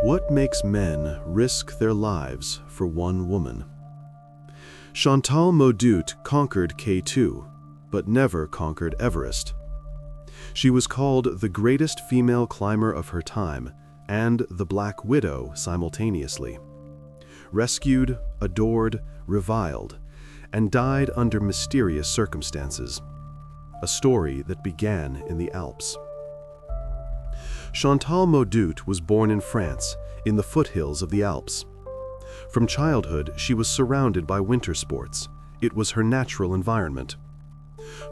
What makes men risk their lives for one woman? Chantal Mauduit conquered K2, but never conquered Everest. She was called the greatest female climber of her time and the Black Widow simultaneously. Rescued, adored, reviled, and died under mysterious circumstances. A story that began in the Alps. Chantal Mauduit was born in France, in the foothills of the Alps. From childhood, she was surrounded by winter sports. It was her natural environment.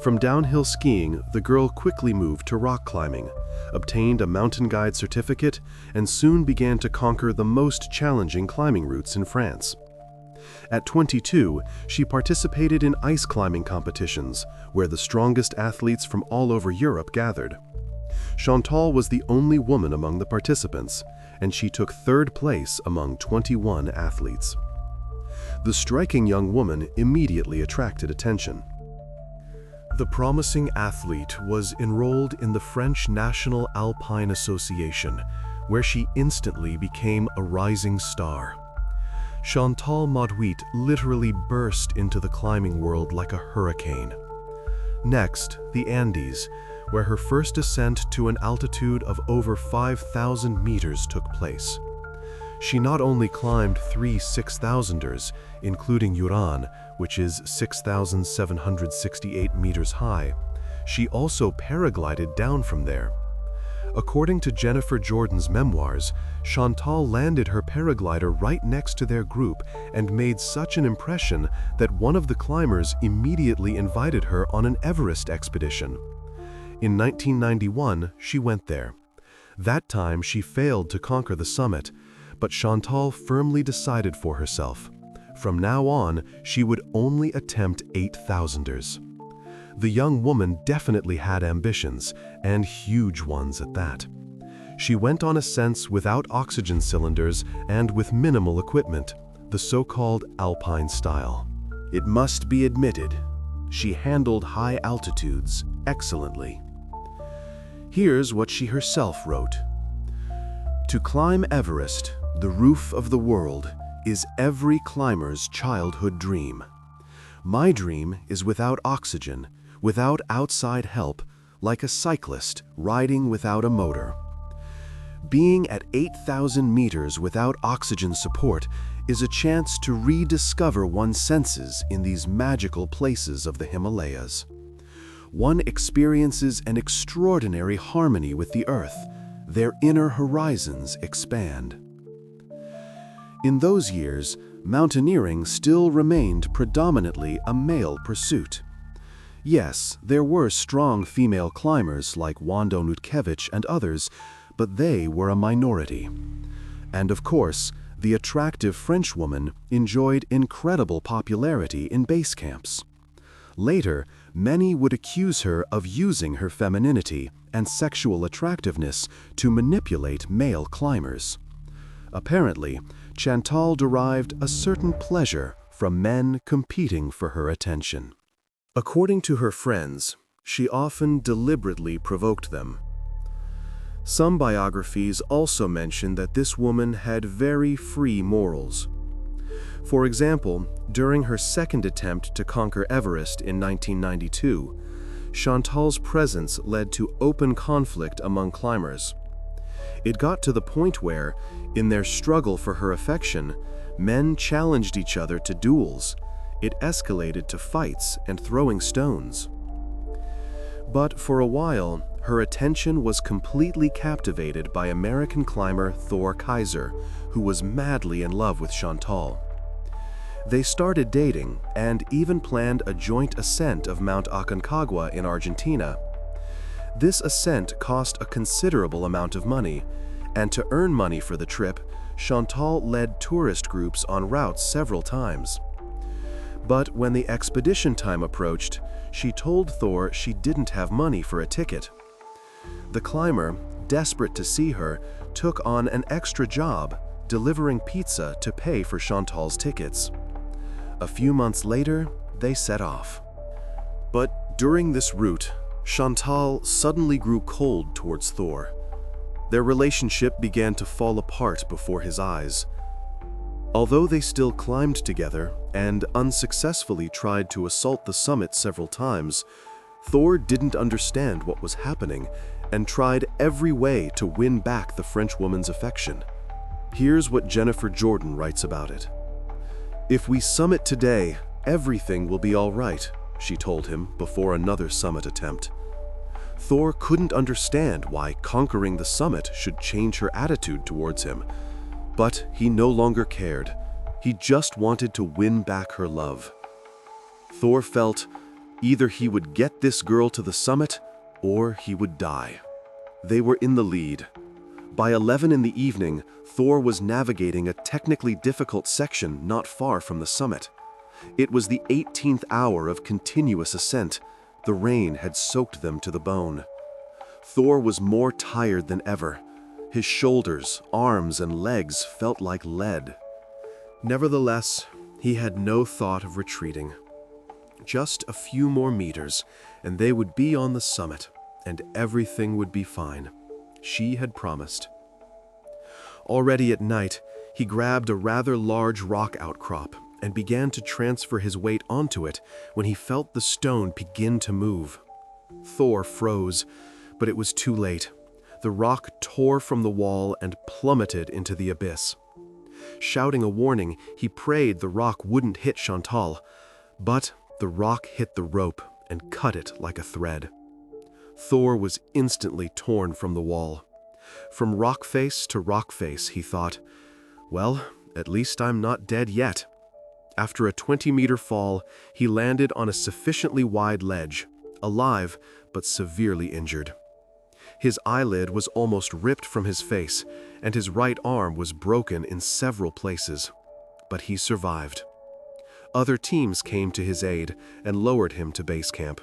From downhill skiing, the girl quickly moved to rock climbing, obtained a mountain guide certificate, and soon began to conquer the most challenging climbing routes in France. At 22, she participated in ice climbing competitions, where the strongest athletes from all over Europe gathered. Chantal was the only woman among the participants, and she took third place among 21 athletes. The striking young woman immediately attracted attention. The promising athlete was enrolled in the French National Alpine Association, where she instantly became a rising star. Chantal Mauduit literally burst into the climbing world like a hurricane. Next, the Andes, where her first ascent to an altitude of over 5,000 meters took place. She not only climbed 3 6,000ers, including Uran, which is 6,768 meters high, she also paraglided down from there. According to Jennifer Jordan's memoirs, Chantal landed her paraglider right next to their group and made such an impression that one of the climbers immediately invited her on an Everest expedition. In 1991, she went there. That time she failed to conquer the summit, but Chantal firmly decided for herself. From now on, she would only attempt 8,000ers. The young woman definitely had ambitions, and huge ones at that. She went on ascents without oxygen cylinders and with minimal equipment, the so-called alpine style. It must be admitted, she handled high altitudes excellently. Here's what she herself wrote. "To climb Everest, the roof of the world, is every climber's childhood dream. My dream is without oxygen, without outside help, like a cyclist riding without a motor. Being at 8,000 meters without oxygen support is a chance to rediscover one's senses in these magical places of the Himalayas. One experiences an extraordinary harmony with the earth. Their inner horizons expand." In those years, mountaineering still remained predominantly a male pursuit. Yes, there were strong female climbers like Wanda Nutkevich and others, but they were a minority. And of course, the attractive Frenchwoman enjoyed incredible popularity in base camps. Later, many would accuse her of using her femininity and sexual attractiveness to manipulate male climbers. Apparently, Chantal derived a certain pleasure from men competing for her attention. According to her friends, she often deliberately provoked them. Some biographies also mention that this woman had very free morals. For example, during her second attempt to conquer Everest in 1992, Chantal's presence led to open conflict among climbers. It got to the point where, in their struggle for her affection, men challenged each other to duels. It escalated to fights and throwing stones. But for a while, her attention was completely captivated by American climber Thor Kaiser, who was madly in love with Chantal. They started dating and even planned a joint ascent of Mount Aconcagua in Argentina. This ascent cost a considerable amount of money, and to earn money for the trip, Chantal led tourist groups on routes several times. But when the expedition time approached, she told Thor she didn't have money for a ticket. The climber, desperate to see her, took on an extra job, delivering pizza to pay for Chantal's tickets. A few months later, they set off. But during this route, Chantal suddenly grew cold towards Thor. Their relationship began to fall apart before his eyes. Although they still climbed together and unsuccessfully tried to assault the summit several times, Thor didn't understand what was happening and tried every way to win back the Frenchwoman's affection. Here's what Jennifer Jordan writes about it. "If we summit today, everything will be all right," she told him before another summit attempt. Thor couldn't understand why conquering the summit should change her attitude towards him, but he no longer cared. He just wanted to win back her love. Thor felt either he would get this girl to the summit or he would die. They were in the lead. By 11 in the evening, Thor was navigating a technically difficult section not far from the summit. It was the 18th hour of continuous ascent. The rain had soaked them to the bone. Thor was more tired than ever. His shoulders, arms, and legs felt like lead. Nevertheless, he had no thought of retreating. Just a few more meters, and they would be on the summit, and everything would be fine. She had promised. Already at night, he grabbed a rather large rock outcrop and began to transfer his weight onto it when he felt the stone begin to move. Thor froze, but it was too late. The rock tore from the wall and plummeted into the abyss. Shouting a warning, he prayed the rock wouldn't hit Chantal, but the rock hit the rope and cut it like a thread. Thor was instantly torn from the wall. From rock face to rock face, he thought, well, at least I'm not dead yet. After a 20-meter fall, he landed on a sufficiently wide ledge, alive but severely injured. His eyelid was almost ripped from his face, and his right arm was broken in several places. But he survived. Other teams came to his aid and lowered him to base camp.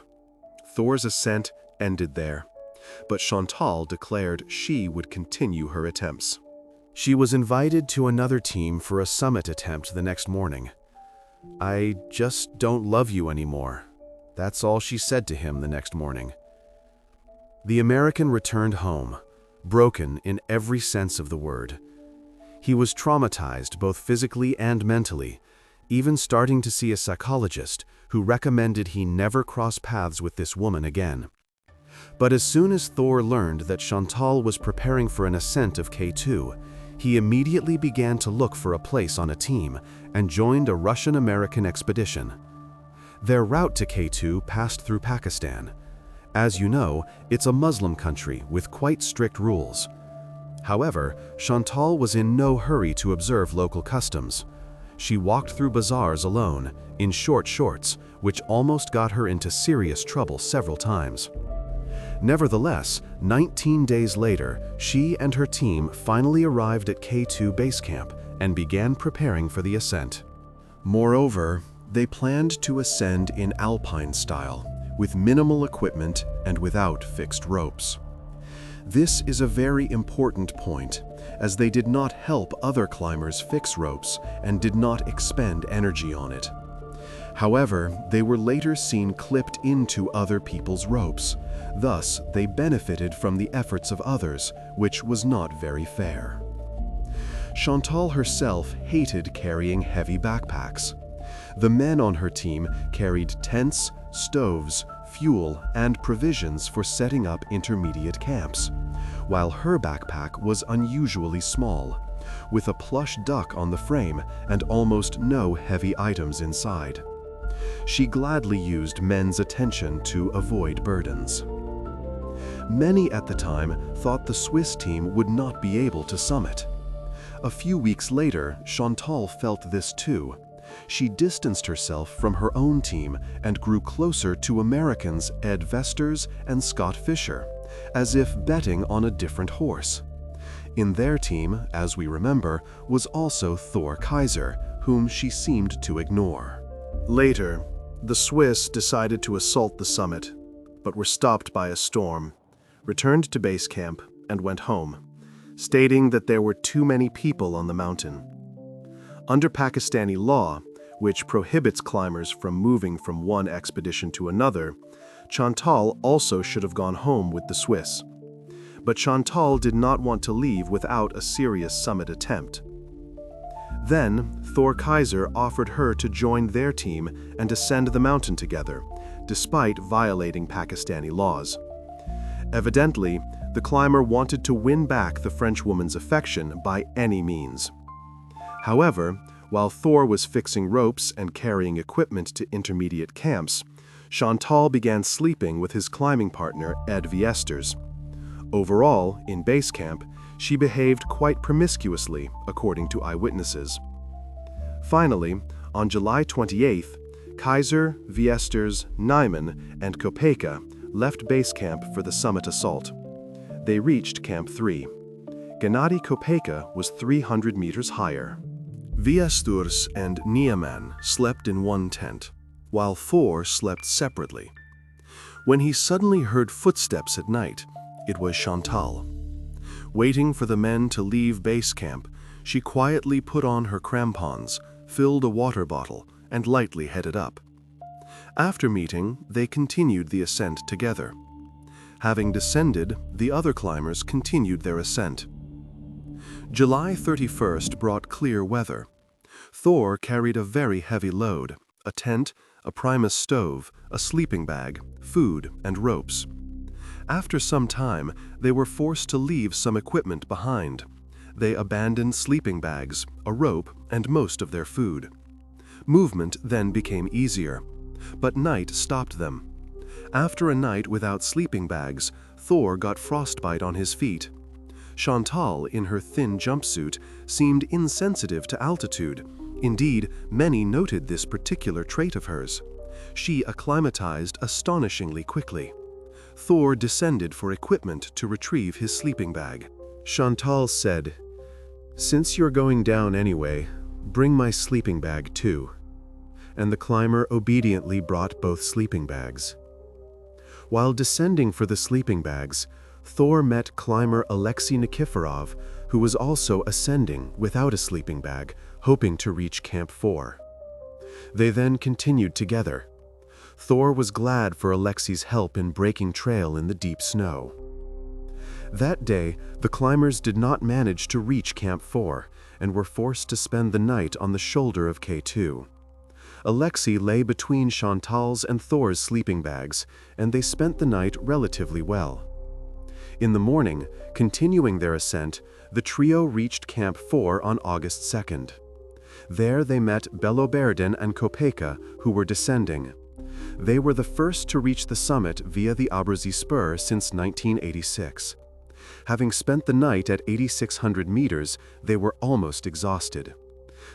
Thor's ascent ended there, but Chantal declared she would continue her attempts. She was invited to another team for a summit attempt the next morning. "I just don't love you anymore." That's all she said to him the next morning. The American returned home, broken in every sense of the word. He was traumatized both physically and mentally, even starting to see a psychologist who recommended he never cross paths with this woman again. But as soon as Thor learned that Chantal was preparing for an ascent of K2, he immediately began to look for a place on a team and joined a Russian-American expedition. Their route to K2 passed through Pakistan. As you know, it's a Muslim country with quite strict rules. However, Chantal was in no hurry to observe local customs. She walked through bazaars alone, in short shorts, which almost got her into serious trouble several times. Nevertheless, 19 days later, she and her team finally arrived at K2 base camp and began preparing for the ascent. Moreover, they planned to ascend in alpine style, with minimal equipment and without fixed ropes. This is a very important point, as they did not help other climbers fix ropes and did not expend energy on it. However, they were later seen clipped into other people's ropes. Thus, they benefited from the efforts of others, which was not very fair. Chantal herself hated carrying heavy backpacks. The men on her team carried tents, stoves, fuel, and provisions for setting up intermediate camps, while her backpack was unusually small, with a plush duck on the frame and almost no heavy items inside. She gladly used men's attention to avoid burdens. Many at the time thought the Swiss team would not be able to summit. A few weeks later, Chantal felt this too. She distanced herself from her own team and grew closer to Americans Ed Vesters and Scott Fisher, as if betting on a different horse. In their team, as we remember, was also Thor Kaiser, whom she seemed to ignore. Later, the Swiss decided to assault the summit, but were stopped by a storm, returned to base camp, and went home, stating that there were too many people on the mountain. Under Pakistani law, which prohibits climbers from moving from one expedition to another, Chantal also should have gone home with the Swiss. but Chantal did not want to leave without a serious summit attempt. Then, Thor Kaiser offered her to join their team and ascend the mountain together, despite violating Pakistani laws. Evidently, the climber wanted to win back the Frenchwoman's affection by any means. However, while Thor was fixing ropes and carrying equipment to intermediate camps, Chantal began sleeping with his climbing partner, Ed Viesters. Overall, in base camp, she behaved quite promiscuously, according to eyewitnesses. Finally, on July 28th, Kaiser, Viesters, Nyman, and Kopeka left base camp for the summit assault. They reached Camp 3. Gennady Kopeka was 300 meters higher. Viesturs and Nyman slept in one tent, while Thor slept separately. When he suddenly heard footsteps at night, it was Chantal. Waiting for the men to leave base camp, she quietly put on her crampons, filled a water bottle, and lightly headed up. After meeting, they continued the ascent together. Having descended, the other climbers continued their ascent. July 31st brought clear weather. Thor carried a very heavy load: a tent, a Primus stove, a sleeping bag, food, and ropes. After some time, they were forced to leave some equipment behind. They abandoned sleeping bags, a rope, and most of their food. Movement then became easier, but night stopped them. After a night without sleeping bags, Thor got frostbite on his feet. Chantal, in her thin jumpsuit, seemed insensitive to altitude. Indeed, many noted this particular trait of hers. She acclimatized astonishingly quickly. Thor descended for equipment to retrieve his sleeping bag. Chantal said, "Since you're going down anyway, bring my sleeping bag too." And the climber obediently brought both sleeping bags. While descending for the sleeping bags, Thor met climber Alexei Nikiforov, who was also ascending without a sleeping bag, hoping to reach Camp 4. They then continued together. Thor was glad for Alexei's help in breaking trail in the deep snow. That day, the climbers did not manage to reach Camp 4 and were forced to spend the night on the shoulder of K2. Alexei lay between Chantal's and Thor's sleeping bags, and they spent the night relatively well. In the morning, continuing their ascent, the trio reached Camp 4 on August 2nd. There they met Beloberdin and Kopeka, who were descending. They were the first to reach the summit via the Abruzzi Spur since 1986. Having spent the night at 8,600 meters, they were almost exhausted.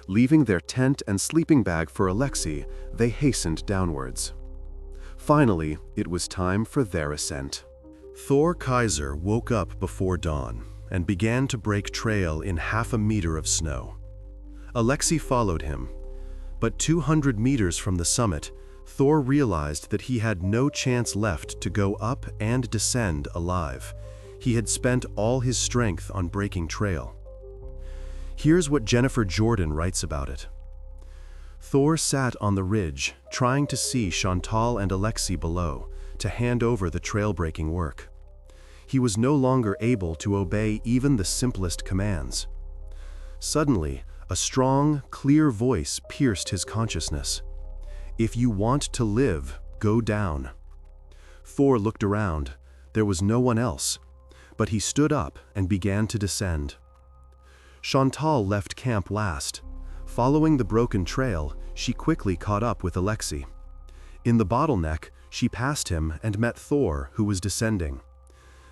Leaving their tent and sleeping bag for Alexei, they hastened downwards. Finally, it was time for their ascent. Thor Kaiser woke up before dawn and began to break trail in half a meter of snow. Alexei followed him, but 200 meters from the summit, Thor realized that he had no chance left to go up and descend alive. He had spent all his strength on breaking trail. Here's what Jennifer Jordan writes about it. Thor sat on the ridge, trying to see Chantal and Alexei below, to hand over the trail-breaking work. He was no longer able to obey even the simplest commands. Suddenly, a strong, clear voice pierced his consciousness. "If you want to live, go down." Thor looked around. There was no one else, but he stood up and began to descend. Chantal left camp last. Following the broken trail, she quickly caught up with Alexei. In the bottleneck, she passed him and met Thor, who was descending.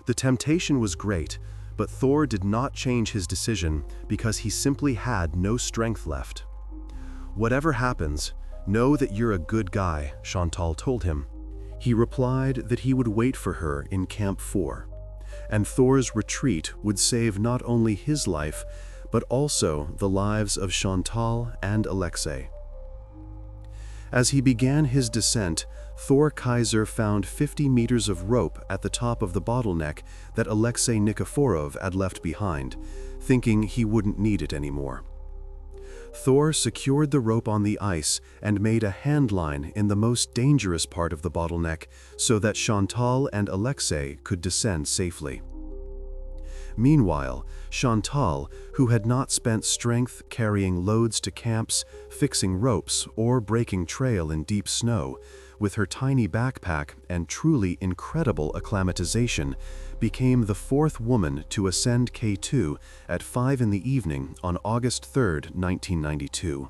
The temptation was great, but Thor did not change his decision because he simply had no strength left. "Whatever happens, know that you're a good guy," Chantal told him. He replied that he would wait for her in Camp 4, and Thor's retreat would save not only his life, but also the lives of Chantal and Alexei. As he began his descent, Thor Kaiser found 50 meters of rope at the top of the bottleneck that Alexei Nikiforov had left behind, thinking he wouldn't need it anymore. Thor secured the rope on the ice and made a hand line in the most dangerous part of the bottleneck so that Chantal and Alexei could descend safely. Meanwhile, Chantal, who had not spent strength carrying loads to camps, fixing ropes, or breaking trail in deep snow, with her tiny backpack and truly incredible acclimatization, became the fourth woman to ascend K2 at 5 in the evening on August 3, 1992.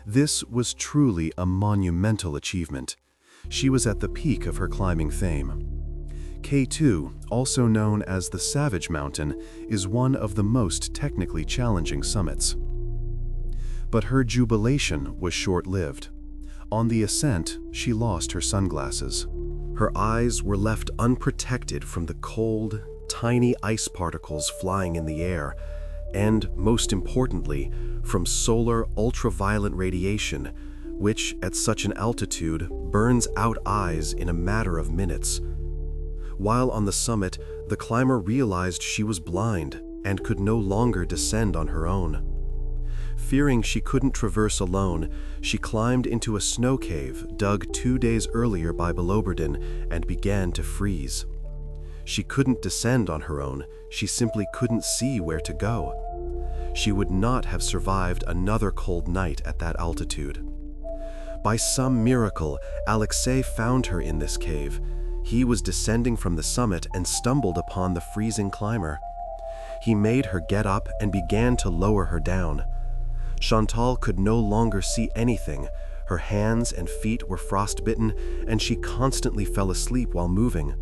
This was truly a monumental achievement. She was at the peak of her climbing fame. K2, also known as the Savage Mountain, is one of the most technically challenging summits. But her jubilation was short-lived. On the ascent, she lost her sunglasses. Her eyes were left unprotected from the cold, tiny ice particles flying in the air, and, most importantly, from solar ultraviolet radiation, which, at such an altitude, burns out eyes in a matter of minutes. While on the summit, the climber realized she was blind and could no longer descend on her own. Fearing she couldn't traverse alone, she climbed into a snow cave dug 2 days earlier by Beloberdin and began to freeze. She couldn't descend on her own, she simply couldn't see where to go. She would not have survived another cold night at that altitude. By some miracle, Alexei found her in this cave. He was descending from the summit and stumbled upon the freezing climber. He made her get up and began to lower her down. Chantal could no longer see anything. Her hands and feet were frostbitten, and she constantly fell asleep while moving.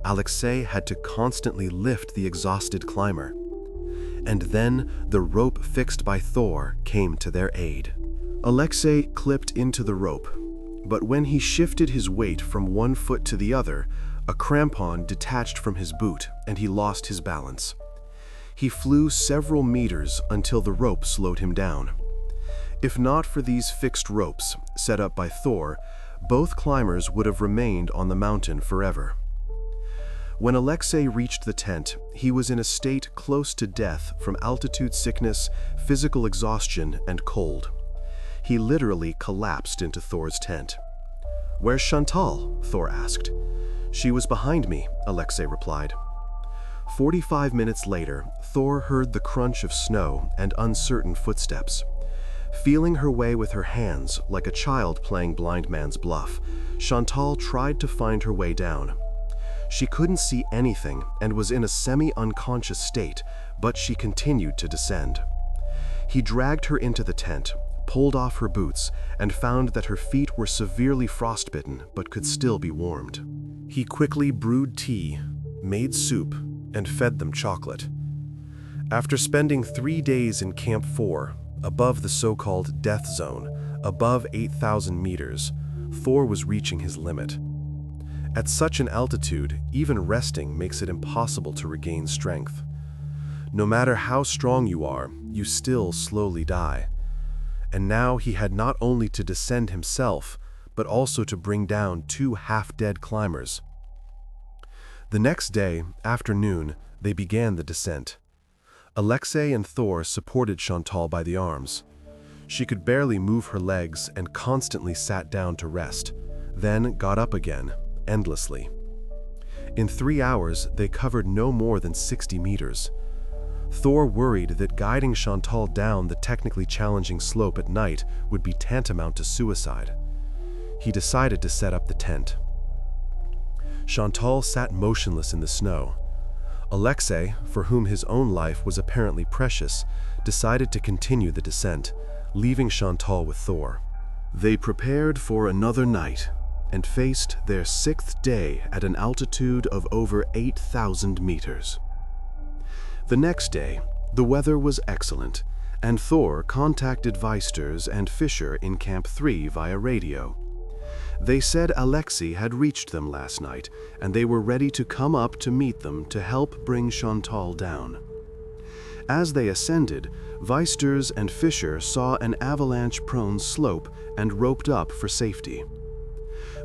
Alexei had to constantly lift the exhausted climber. And then the rope fixed by Thor came to their aid. Alexei clipped into the rope, but when he shifted his weight from one foot to the other, a crampon detached from his boot and he lost his balance. He flew several meters until the rope slowed him down. If not for these fixed ropes, set up by Thor, both climbers would have remained on the mountain forever. When Alexei reached the tent, he was in a state close to death from altitude sickness, physical exhaustion, and cold. He literally collapsed into Thor's tent. "Where's Chantal?" Thor asked. "She was behind me," Alexei replied. 45 minutes later, Thor heard the crunch of snow and uncertain footsteps. Feeling her way with her hands, like a child playing blind man's bluff, Chantal tried to find her way down. She couldn't see anything and was in a semi-unconscious state, but she continued to descend. He dragged her into the tent, pulled off her boots, and found that her feet were severely frostbitten but could still be warmed. He quickly brewed tea, made soup, and fed them chocolate. After spending 3 days in Camp 4, above the so-called death zone, above 8,000 meters, Thor was reaching his limit. At such an altitude, even resting makes it impossible to regain strength. No matter how strong you are, you still slowly die. And now he had not only to descend himself, but also to bring down 2 half-dead climbers. The next day, after noon, they began the descent. Alexei and Thor supported Chantal by the arms. She could barely move her legs and constantly sat down to rest, then got up again, endlessly. In 3 hours, they covered no more than 60 meters. Thor worried that guiding Chantal down the technically challenging slope at night would be tantamount to suicide. He decided to set up the tent. Chantal sat motionless in the snow. Alexei, for whom his own life was apparently precious, decided to continue the descent, leaving Chantal with Thor. They prepared for another night and faced their 6th day at an altitude of over 8,000 meters. The next day, the weather was excellent, and Thor contacted Weisters and Fischer in Camp 3 via radio. They said Alexei had reached them last night, and they were ready to come up to meet them to help bring Chantal down. As they ascended, Weisters and Fischer saw an avalanche-prone slope and roped up for safety.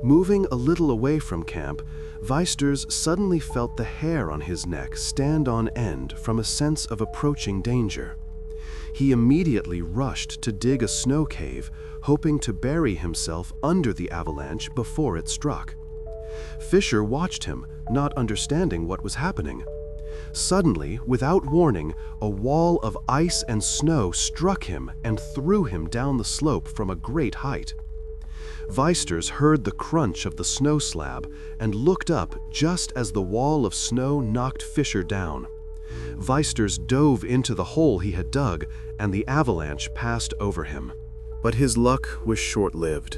Moving a little away from camp, Weisters suddenly felt the hair on his neck stand on end from a sense of approaching danger. He immediately rushed to dig a snow cave, hoping to bury himself under the avalanche before it struck. Fischer watched him, not understanding what was happening. Suddenly, without warning, a wall of ice and snow struck him and threw him down the slope from a great height. Weisters heard the crunch of the snow slab and looked up just as the wall of snow knocked Fisher down. Weisters dove into the hole he had dug, and the avalanche passed over him. But his luck was short-lived.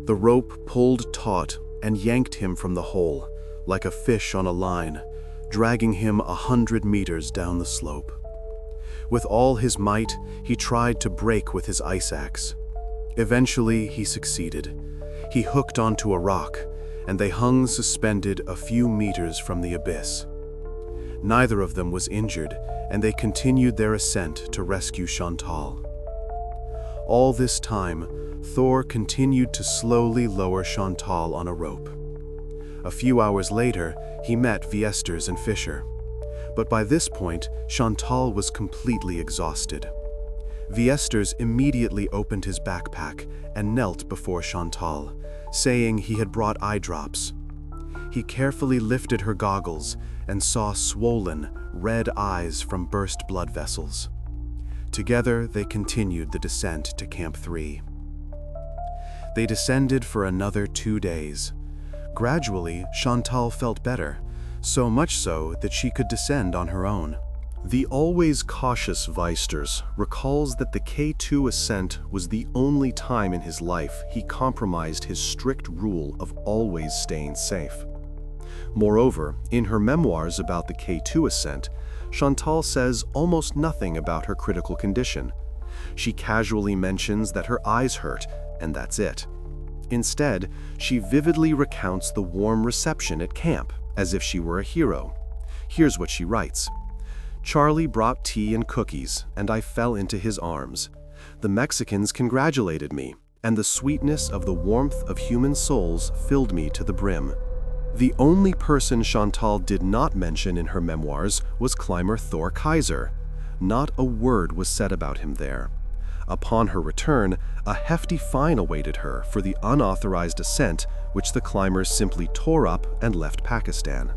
The rope pulled taut and yanked him from the hole, like a fish on a line, dragging him 100 meters down the slope. With all his might, he tried to break with his ice axe. Eventually, he succeeded. He hooked onto a rock, and they hung suspended a few meters from the abyss. Neither of them was injured, and they continued their ascent to rescue Chantal. All this time, Thor continued to slowly lower Chantal on a rope. A few hours later, he met Weisters and Fisher. But by this point, Chantal was completely exhausted. Weisters immediately opened his backpack and knelt before Chantal, saying he had brought eye drops. He carefully lifted her goggles and saw swollen, red eyes from burst blood vessels. Together, they continued the descent to Camp 3. They descended for another 2 days. Gradually, Chantal felt better, so much so that she could descend on her own. The always cautious Weisters recalls that the K2 ascent was the only time in his life he compromised his strict rule of always staying safe. Moreover, in her memoirs about the K2 ascent, Chantal says almost nothing about her critical condition. She casually mentions that her eyes hurt, and that's it. Instead, she vividly recounts the warm reception at camp, as if she were a hero. Here's what she writes. "Charlie brought tea and cookies, and I fell into his arms. The Mexicans congratulated me, and the sweetness of the warmth of human souls filled me to the brim." The only person Chantal did not mention in her memoirs was climber Thor Kaiser. Not a word was said about him there. Upon her return, a hefty fine awaited her for the unauthorized ascent, which the climbers simply tore up and left Pakistan.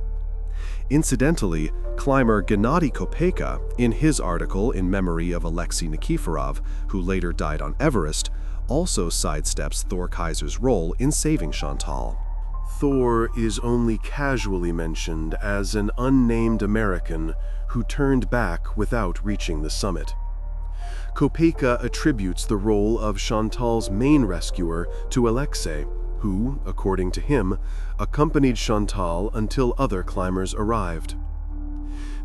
Incidentally, climber Gennady Kopeka, in his article in memory of Alexei Nikiforov, who later died on Everest, also sidesteps Thor Kaiser's role in saving Chantal. Thor is only casually mentioned as an unnamed American who turned back without reaching the summit. Kopeka attributes the role of Chantal's main rescuer to Alexei, who, according to him, accompanied Chantal until other climbers arrived.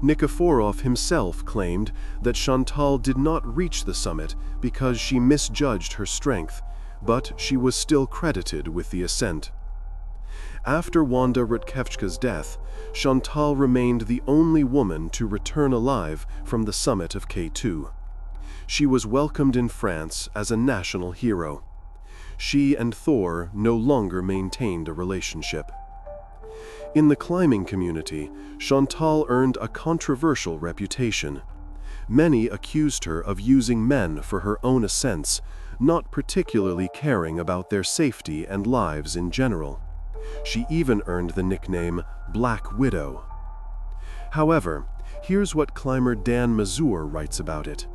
Nikiforov himself claimed that Chantal did not reach the summit because she misjudged her strength, but she was still credited with the ascent. After Wanda Rutkevchka's death, Chantal remained the only woman to return alive from the summit of K2. She was welcomed in France as a national hero. She and Thor no longer maintained a relationship. In the climbing community, Chantal earned a controversial reputation. Many accused her of using men for her own ascents, not particularly caring about their safety and lives in general. She even earned the nickname Black Widow. However, here's what climber Dan Mazur writes about it.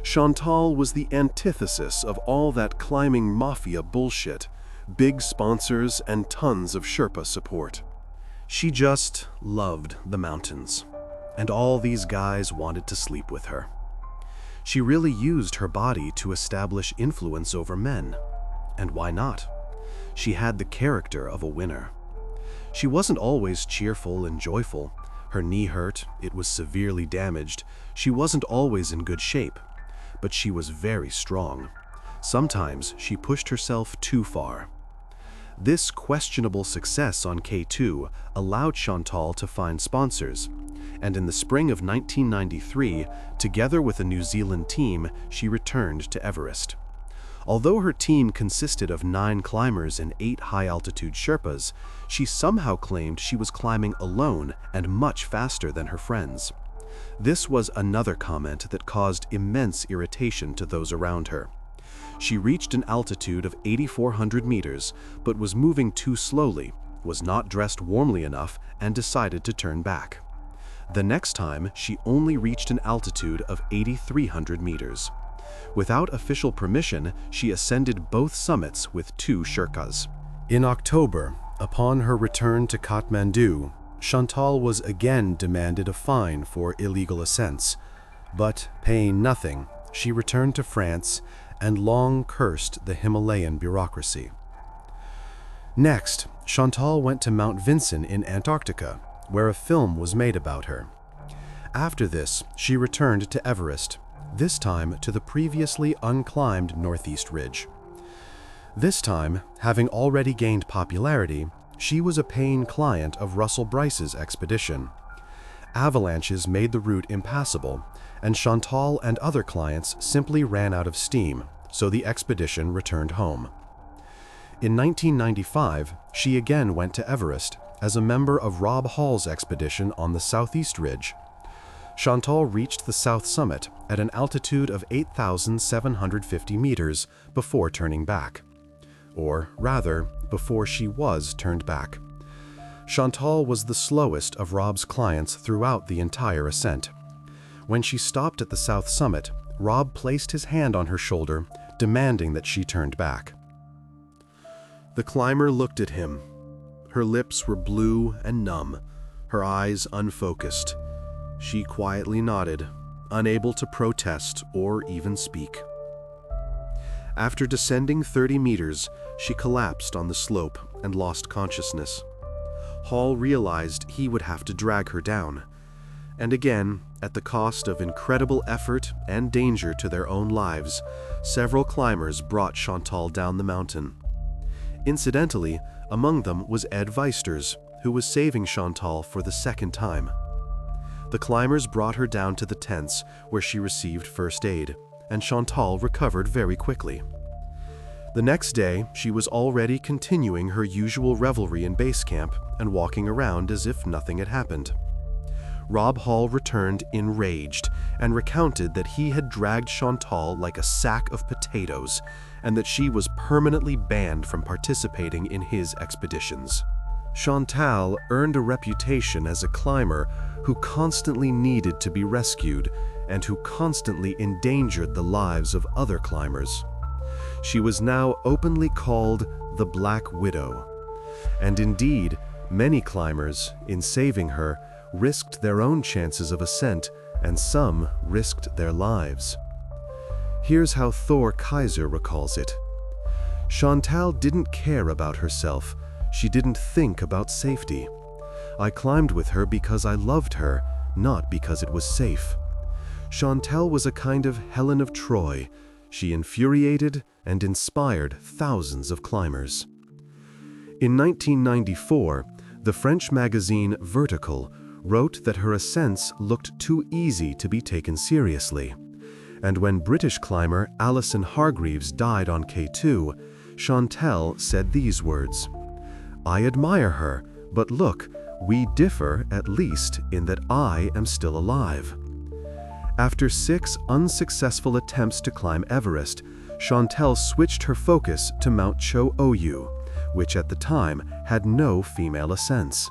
Chantal was the antithesis of all that climbing mafia bullshit, big sponsors and tons of Sherpa support. She just loved the mountains, and all these guys wanted to sleep with her. She really used her body to establish influence over men. And why not? She had the character of a winner. She wasn't always cheerful and joyful. Her knee hurt, it was severely damaged. She wasn't always in good shape, but she was very strong. Sometimes she pushed herself too far. This questionable success on K2 allowed Chantal to find sponsors, and in the spring of 1993, together with a New Zealand team, she returned to Everest. Although her team consisted of 9 climbers and 8 high-altitude Sherpas, she somehow claimed she was climbing alone and much faster than her friends. This was another comment that caused immense irritation to those around her. She reached an altitude of 8,400 meters, but was moving too slowly, was not dressed warmly enough, and decided to turn back. The next time, she only reached an altitude of 8,300 meters. Without official permission, she ascended both summits with 2 Sherpas. In October, upon her return to Kathmandu, Chantal was again demanded a fine for illegal ascents, but paying nothing, she returned to France and long cursed the Himalayan bureaucracy. Next, Chantal went to Mount Vinson in Antarctica, where a film was made about her. After this, she returned to Everest, this time to the previously unclimbed Northeast Ridge. This time, having already gained popularity, she was a paying client of Russell Bryce's expedition. Avalanches made the route impassable, and Chantal and other clients simply ran out of steam, so the expedition returned home. In 1995, she again went to Everest as a member of Rob Hall's expedition on the Southeast Ridge. Chantal reached the south summit at an altitude of 8,750 meters before turning back. Or rather, before she was turned back. Chantal was the slowest of Rob's clients throughout the entire ascent. When she stopped at the south summit, Rob placed his hand on her shoulder, demanding that she turned back. The climber looked at him. Her lips were blue and numb, her eyes unfocused. She quietly nodded, unable to protest or even speak. After descending 30 meters, she collapsed on the slope and lost consciousness. Hall realized he would have to drag her down. And again, at the cost of incredible effort and danger to their own lives, several climbers brought Chantal down the mountain. Incidentally, among them was Ed Weisters, who was saving Chantal for the second time. The climbers brought her down to the tents, where she received first aid, and Chantal recovered very quickly. The next day, she was already continuing her usual revelry in base camp and walking around as if nothing had happened. Rob Hall returned enraged and recounted that he had dragged Chantal like a sack of potatoes and that she was permanently banned from participating in his expeditions. Chantal earned a reputation as a climber who constantly needed to be rescued and who constantly endangered the lives of other climbers. She was now openly called the Black Widow. And indeed, many climbers, in saving her, risked their own chances of ascent, and some risked their lives. Here's how Thor Kaiser recalls it. Chantal didn't care about herself. She didn't think about safety. I climbed with her because I loved her, not because it was safe. Chantal was a kind of Helen of Troy. She infuriated and inspired thousands of climbers. In 1994, the French magazine Vertical wrote that her ascents looked too easy to be taken seriously. And when British climber Alison Hargreaves died on K2, Chantal said these words, "I admire her, but look, we differ at least in that I am still alive." After 6 unsuccessful attempts to climb Everest, Chantal switched her focus to Mount Cho Oyu, which at the time had no female ascents.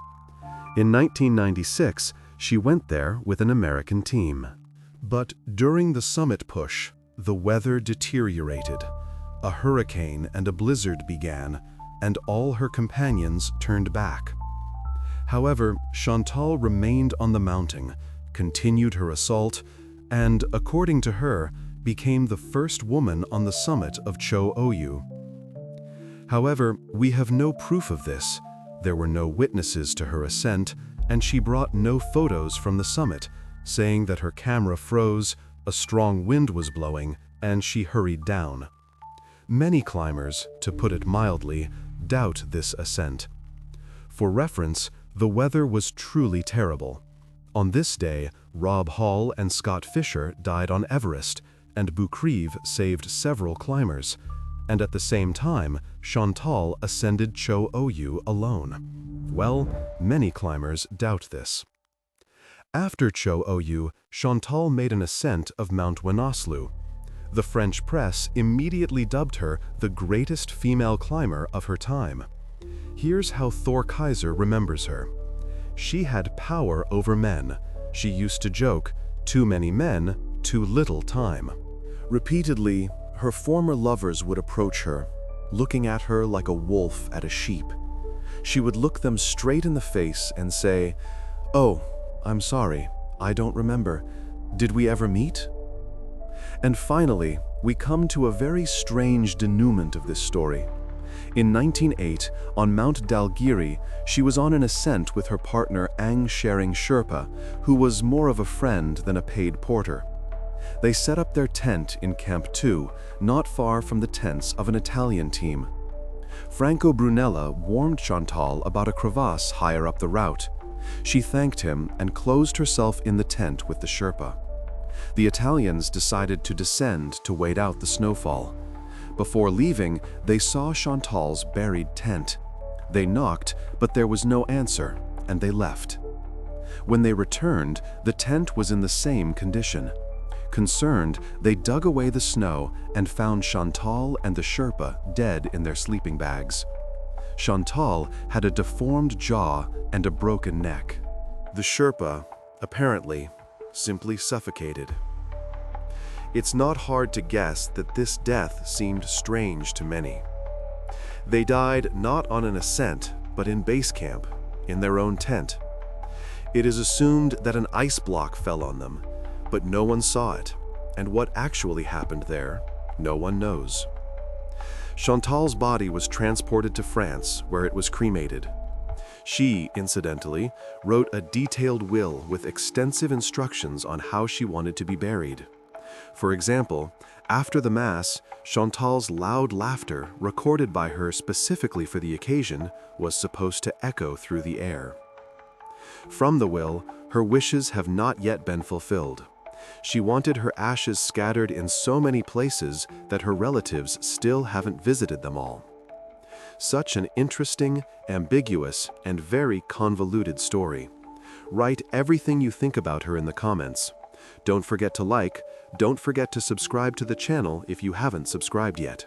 In 1996, she went there with an American team. But during the summit push, the weather deteriorated. A hurricane and a blizzard began, and all her companions turned back. However, Chantal remained on the mountain, continued her assault, and, according to her, became the first woman on the summit of Cho Oyu. However, we have no proof of this. There were no witnesses to her ascent, and she brought no photos from the summit, saying that her camera froze, a strong wind was blowing, and she hurried down. Many climbers, to put it mildly, doubt this ascent. For reference, the weather was truly terrible. On this day, Rob Hall and Scott Fisher died on Everest, and Boucrive saved several climbers. And at the same time, Chantal ascended Cho Oyu alone. Well, many climbers doubt this. After Cho Oyu, Chantal made an ascent of Mount Wenaslu. The French press immediately dubbed her the greatest female climber of her time. Here's how Thor Kaiser remembers her. She had power over men. She used to joke, "Too many men, too little time." Repeatedly, her former lovers would approach her, looking at her like a wolf at a sheep. She would look them straight in the face and say, "Oh, I'm sorry, I don't remember. Did we ever meet?" And finally, we come to a very strange denouement of this story. In 1908, on Mount Dalgiri, she was on an ascent with her partner Ang Sharing Sherpa, who was more of a friend than a paid porter. They set up their tent in Camp 2, not far from the tents of an Italian team. Franco Brunella warned Chantal about a crevasse higher up the route. She thanked him and closed herself in the tent with the Sherpa. The Italians decided to descend to wait out the snowfall. Before leaving, they saw Chantal's buried tent. They knocked, but there was no answer, and they left. When they returned, the tent was in the same condition. Concerned, they dug away the snow and found Chantal and the Sherpa dead in their sleeping bags. Chantal had a deformed jaw and a broken neck. The Sherpa, apparently, simply suffocated. It's not hard to guess that this death seemed strange to many. They died not on an ascent, but in base camp, in their own tent. It is assumed that an ice block fell on them, but no one saw it, and what actually happened there, no one knows. Chantal's body was transported to France, where it was cremated. She, incidentally, wrote a detailed will with extensive instructions on how she wanted to be buried. For example, after the Mass, Chantal's loud laughter, recorded by her specifically for the occasion, was supposed to echo through the air. From the will, her wishes have not yet been fulfilled. She wanted her ashes scattered in so many places that her relatives still haven't visited them all. Such an interesting, ambiguous, and very convoluted story. Write everything you think about her in the comments. Don't forget to like, don't forget to subscribe to the channel if you haven't subscribed yet.